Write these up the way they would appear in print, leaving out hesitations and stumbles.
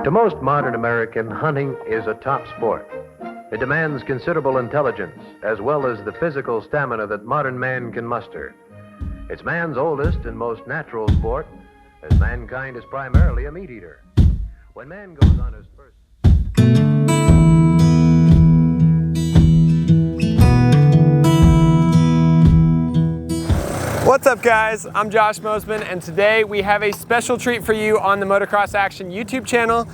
To most modern American, hunting is a top sport. It demands considerable intelligence as well as the physical stamina that modern man can muster. It's man's oldest and most natural sport, as mankind is primarily a meat eater. When man goes on his first... What's up, guys? I'm Josh Mosman, and today we have a special treat for you on the Motocross Action YouTube channel.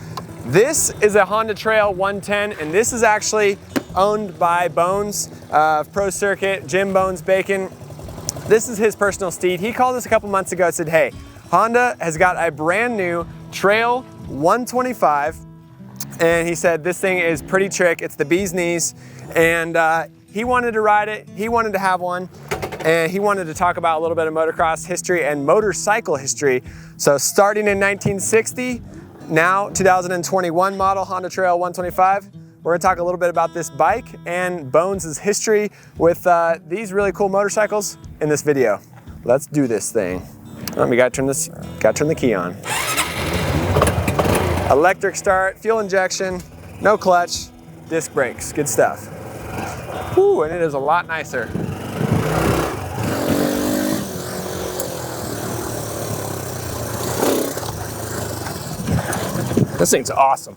This is a Honda Trail 110, and this is actually owned by Bones Pro Circuit, Jim Bones Bacon. This is his personal steed. He called us a couple months ago and said, hey, Honda has got a brand new Trail 125, and he said this thing is pretty trick. It's the bee's knees, and he wanted to ride it. He wanted to have one. And he wanted to talk about a little bit of motocross history and motorcycle history. So starting in 1960, now 2021 model Honda Trail 125, we're gonna talk a little bit about this bike and Bones' history with these really cool motorcycles in this video. Let's do this thing. We gotta turn the key on. Electric start, fuel injection, no clutch, disc brakes, good stuff. Whew, and it is a lot nicer. This thing's awesome.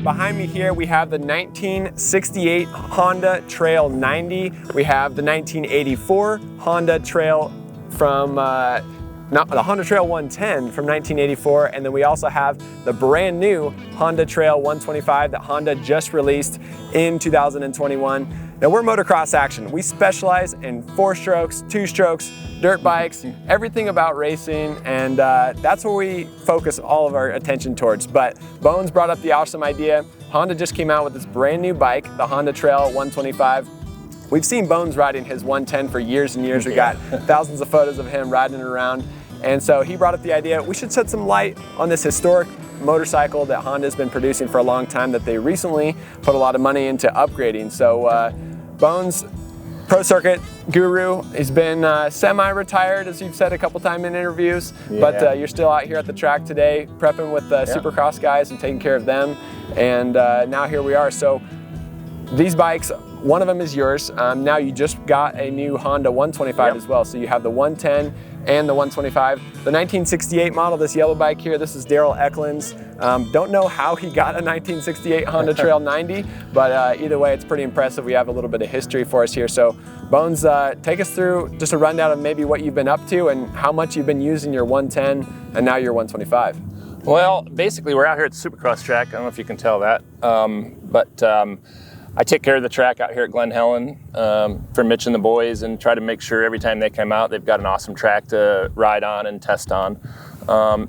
Behind me here, we have the 1968 Honda Trail 90. We have the 1984 Honda Trail from, the Honda Trail 110 from 1984, and then we also have the brand new Honda Trail 125 that Honda just released in 2021. Now we're Motocross Action. We specialize in 4-strokes, 2-strokes, dirt bikes, everything about racing, and that's where we focus all of our attention towards. But Bones brought up the awesome idea. Honda just came out with this brand new bike, the Honda Trail 125. We've seen Bones riding his 110 for years and years. We got thousands of photos of him riding it around. And so he brought up the idea, we should shed some light on this historic motorcycle that Honda's been producing for a long time that they recently put a lot of money into upgrading. So Bones, Pro Circuit guru, he's been semi-retired, as you've said a couple times in interviews, but you're still out here at the track today prepping with the Supercross guys and taking care of them. And now here we are. So these bikes, one of them is yours. Now you just got a new Honda 125 as well. So you have the 110 and the 125. The 1968 model, this yellow bike here, this is Daryl Eklund's. Don't know how he got a 1968 Honda Trail 90, but either way, it's pretty impressive. We have a little bit of history for us here. So Bones, take us through just a rundown of maybe what you've been up to and how much you've been using your 110 and now your 125. Well, basically we're out here at the Supercross track. I don't know if you can tell that, I take care of the track out here at Glen Helen for Mitch and the boys, and try to make sure every time they come out, they've got an awesome track to ride on and test on.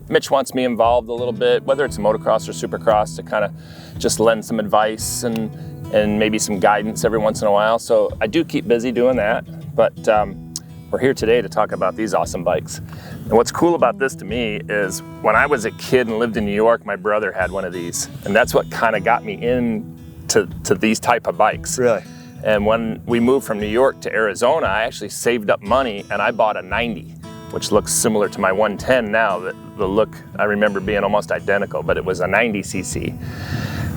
Mitch wants me involved a little bit, whether it's motocross or supercross, to kind of just lend some advice and maybe some guidance every once in a while. So I do keep busy doing that, but we're here today to talk about these awesome bikes. And what's cool about this to me is when I was a kid and lived in New York, my brother had one of these, and that's what kind of got me in to these type of bikes. Really? And when we moved from New York to Arizona, I actually saved up money and I bought a 90, which looks similar to my 110 now. The look, I remember being almost identical, but it was a 90cc.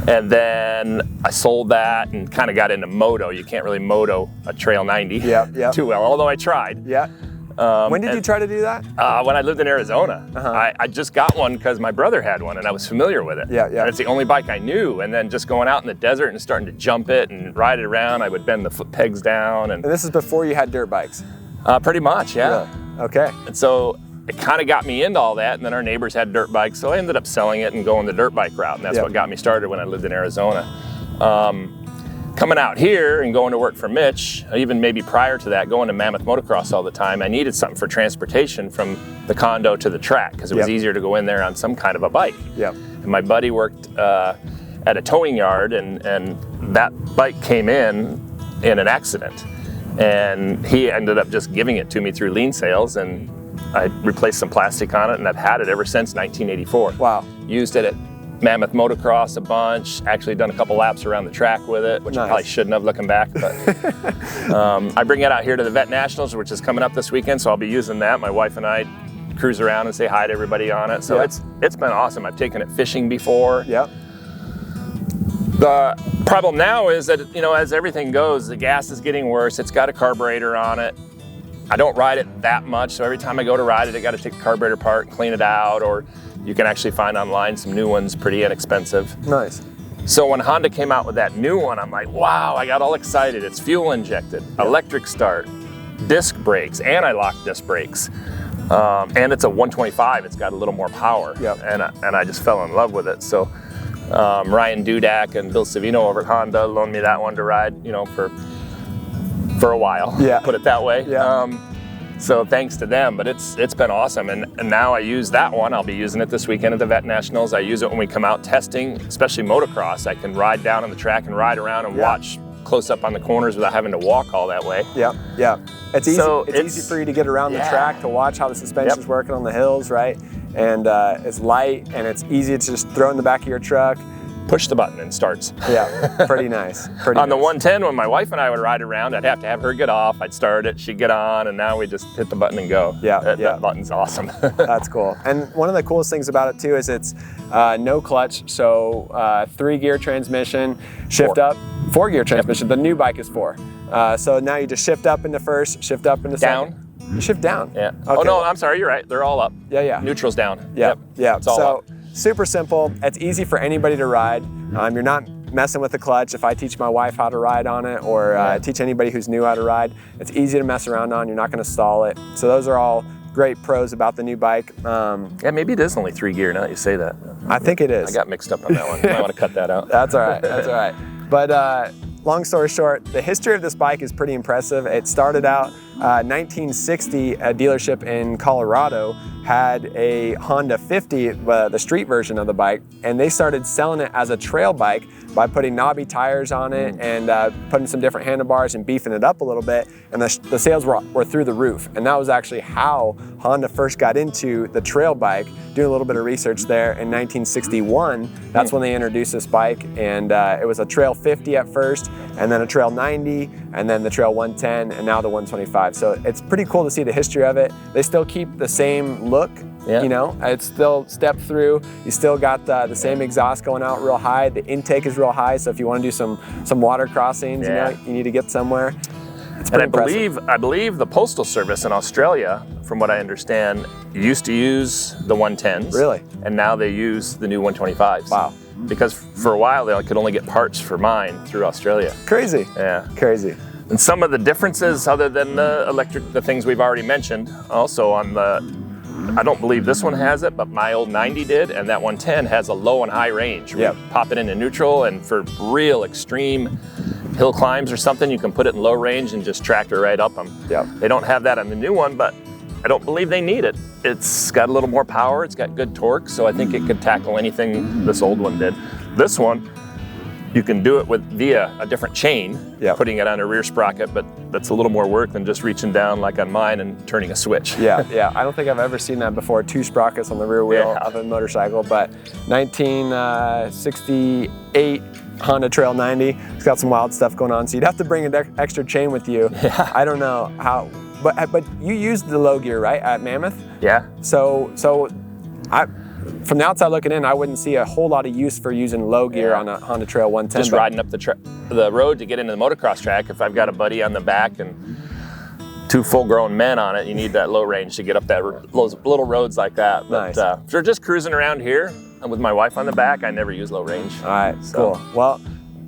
And then I sold that and kind of got into moto. You can't really moto a Trail 90 too well, although I tried. Yeah. When did you try to do that? When I lived in Arizona. I just got one because my brother had one and I was familiar with it. And it's the only bike I knew. And then just going out in the desert and starting to jump it and ride it around, I would bend the foot pegs down. And this is before you had dirt bikes? Pretty much, yeah. Really? Okay. And so it kind of got me into all that. And then our neighbors had dirt bikes, so I ended up selling it and going the dirt bike route. And that's what got me started when I lived in Arizona. Coming out here and going to work for Mitch, even maybe prior to that, going to Mammoth Motocross all the time, I needed something for transportation from the condo to the track because it was easier to go in there on some kind of a bike. And my buddy worked at a towing yard, and that bike came in an accident. And he ended up just giving it to me through lien sales, and I replaced some plastic on it, and I've had it ever since 1984. Wow. Used it at Mammoth Motocross a bunch, actually done a couple laps around the track with it, which I probably shouldn't have looking back, but I bring it out here to the Vet Nationals, which is coming up this weekend, so I'll be using that. My wife and I cruise around and say hi to everybody on it, so it's been awesome. I've taken it fishing before. Yep. The problem now is that, you know, as everything goes, the gas is getting worse. It's got a carburetor on it. I don't ride it that much, so every time I go to ride it, I got to take the carburetor apart and clean it out, or you can actually find online some new ones pretty inexpensive. Nice. So when Honda came out with that new one, I'm like, wow, I got all excited. It's fuel injected, electric start, disc brakes, anti-lock disc brakes. And it's a 125, it's got a little more power. Yep. And I just fell in love with it. So Ryan Dudak and Bill Savino over at Honda loaned me that one to ride, you know, for a while, put it that way. Yeah. So thanks to them, but it's been awesome. And now I use that one. I'll be using it this weekend at the Vet Nationals. I use it when we come out testing, especially motocross. I can ride down on the track and ride around and watch close up on the corners without having to walk all that way. Yeah, yeah. It's easy. It's easy for you to get around the track, to watch how the suspension's working on the hills, right? And it's light and it's easy to just throw in the back of your truck. Push the button and starts. Yeah, pretty nice. Pretty on nice. the 110, when my wife and I would ride around, I'd have to have her get off. I'd start it, she'd get on, and now we just hit the button and go. Yeah, that button's awesome. That's cool. And one of the coolest things about it too is it's no clutch, so 3-gear transmission, shift up, 4-gear transmission. The new bike is 4. So now you just shift up into first, shift up into second. Down. You shift down. Yeah. Okay. Oh no, I'm sorry, you're right. They're all up. Yeah, yeah. Neutral's down. Yeah, yeah. It's all up. Super simple. It's easy for anybody to ride. You're not messing with the clutch. If I teach my wife how to ride on it, or teach anybody who's new how to ride, it's easy to mess around on. You're not going to stall it. So those are all great pros about the new bike. Yeah, maybe it is only 3-gear now that you say that. I think it is. I got mixed up on that one. I want to cut that out. That's all right. That's all right. But long story short, the history of this bike is pretty impressive. It started out 1960, a dealership in Colorado had a Honda 50, the street version of the bike, and they started selling it as a trail bike by putting knobby tires on it and putting some different handlebars and beefing it up a little bit, and the sales were through the roof. And that was actually how Honda first got into the trail bike. Doing a little bit of research there, in 1961, that's when they introduced this bike, and it was a Trail 50 at first, and then a Trail 90, and then the Trail 110, and now the 125. So it's pretty cool to see the history of it. They still keep the same look, you know, it's still step through. You still got the same exhaust going out real high. The intake is real high, so if you want to do some water crossings, you know, you need to get somewhere. And I believe the Postal Service in Australia, from what I understand, used to use the 110s. Really? And now they use the new 125s. Wow. Because for a while they could only get parts for mine through Australia. Crazy. Yeah. Crazy. And some of the differences, other than the things we've already mentioned, also on I don't believe this one has it, but my old 90 did, and that 110 has a low and high range. Yep. Pop it into neutral, and for real extreme hill climbs or something, you can put it in low range and just tractor right up them. Yep. They don't have that on the new one, but I don't believe they need it. It's got a little more power, it's got good torque, so I think it could tackle anything this old one did. This one, you can do it via a different chain, putting it on a rear sprocket, but that's a little more work than just reaching down like on mine and turning a switch. Yeah, yeah. I don't think I've ever seen that before, 2 sprockets on the rear wheel of a motorcycle, but 1968 Honda Trail 90, it's got some wild stuff going on, so you'd have to bring an extra chain with you. Yeah. I don't know how, but you used the low gear, right, at Mammoth? Yeah. So from the outside looking in, I wouldn't see a whole lot of use for using low gear on a Honda Trail 110. Just riding up the road to get into the motocross track. If I've got a buddy on the back and 2 full-grown men on it, you need that low range to get up those little roads like that. But nice. If you're just cruising around here with my wife on the back, I never use low range. All right, cool. Well,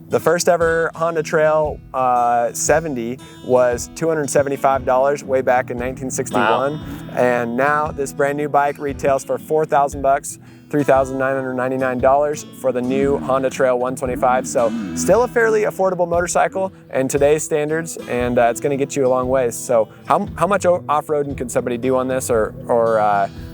the first ever Honda Trail 70 was $275 way back in 1961. Wow. And now this brand new bike retails for $4,000, $3,999 for the new Honda Trail 125. So still a fairly affordable motorcycle in today's standards, and it's going to get you a long ways. So how much off-roading can somebody do on this, or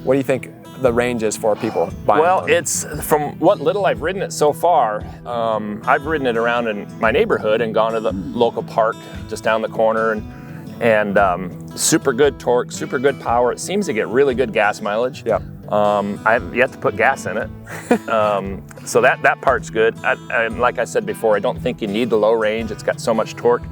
what do you think the range is for people buying one? It's from what little I've ridden it so far. I've ridden it around in my neighborhood and gone to the local park just down the corner, and super good torque, super good power. It seems to get really good gas mileage. Yep. I have yet to put gas in it, so that part's good. And like I said before, I don't think you need the low range. It's got so much torque.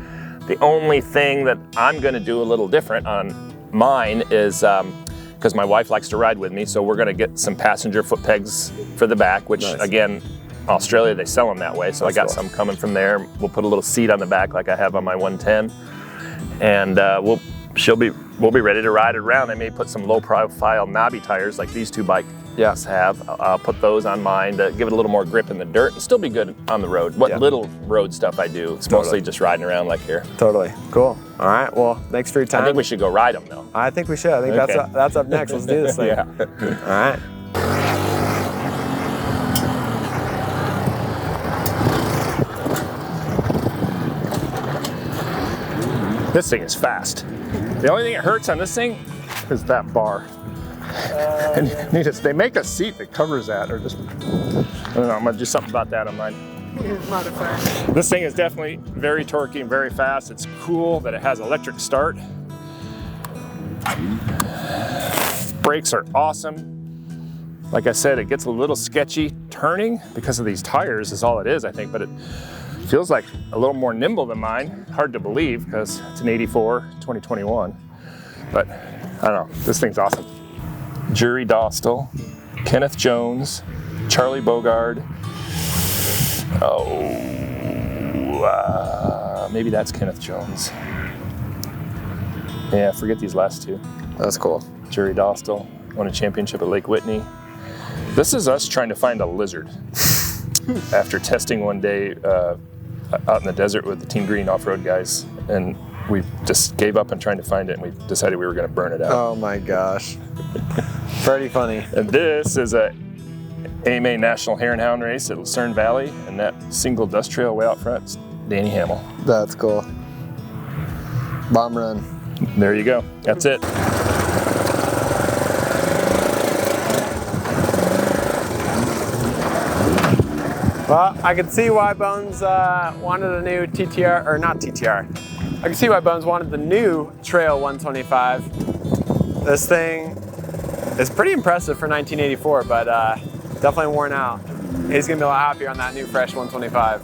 The only thing that I'm going to do a little different on mine is because my wife likes to ride with me, so we're going to get some passenger foot pegs for the back, which again, Australia, they sell them that way. So I got some coming from there. We'll put a little seat on the back like I have on my 110, and we'll be ready to ride it around. I may put some low profile knobby tires like these two bikes have. I'll put those on mine to give it a little more grip in the dirt and still be good on the road. What little road stuff I do, it's mostly just riding around like here. Totally, cool. All right, well, thanks for your time. I think we should go ride them though. I think we should. I think that's up next. Let's do this thing. All right. This thing is fast. The only thing that hurts on this thing is that bar. And they make a seat that covers that, or just, I don't know, I'm gonna do something about that on mine. Modify. This thing is definitely very torquey and very fast. It's cool that it has electric start. Brakes are awesome. Like I said, it gets a little sketchy turning because of these tires is all it is, I think, but it feels like a little more nimble than mine. Hard to believe because it's an 84, 2021. But I don't know, this thing's awesome. Jury Dostal, Kenneth Jones, Charlie Bogard. Maybe that's Kenneth Jones. Yeah, forget these last two. That's cool. Jury Dostal won a championship at Lake Whitney. This is us trying to find a lizard. After testing one day out in the desert with the Team Green off-road guys, and we just gave up on trying to find it, and we decided we were going to burn it out. Oh my gosh. Pretty funny. And this is a AMA National Hare and Hound race at Lucerne Valley, and that single dust trail way out front is Danny Hamill. That's cool. Bomb run. There you go. That's it. Well, I can see why Bones wanted a new TTR, or not TTR. I can see why Bones wanted the new Trail 125. This thing is pretty impressive for 1984, but definitely worn out. He's gonna be a lot happier on that new fresh 125.